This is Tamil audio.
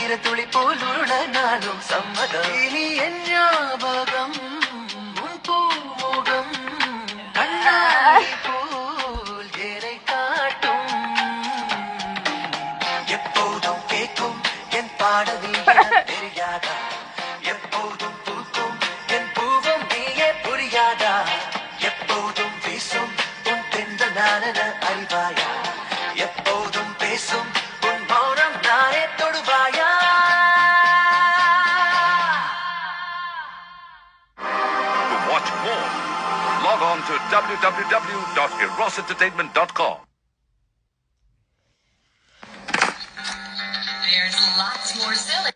ஈரத்துளி போல் உருள நானும் சம்மதம். இனி என் ஞாபகம் உன் பூமுகம் கண்ணாடி போல் ஏனை காட்டும். எப்போதும் கேட்கும் என் பாடல் தெரியாதா? எப்போதும் பூக்கும் என் பூவும் நீயே புரியாதா? எப்போதும் வீசும் உன் தென்றல் நானென அறிவாயா? எப்போதும் பேசும் உன் மௌனம் நானே தொடுவாயா? To watch more, log on to www.erosentertainment.com. There's lots more silly.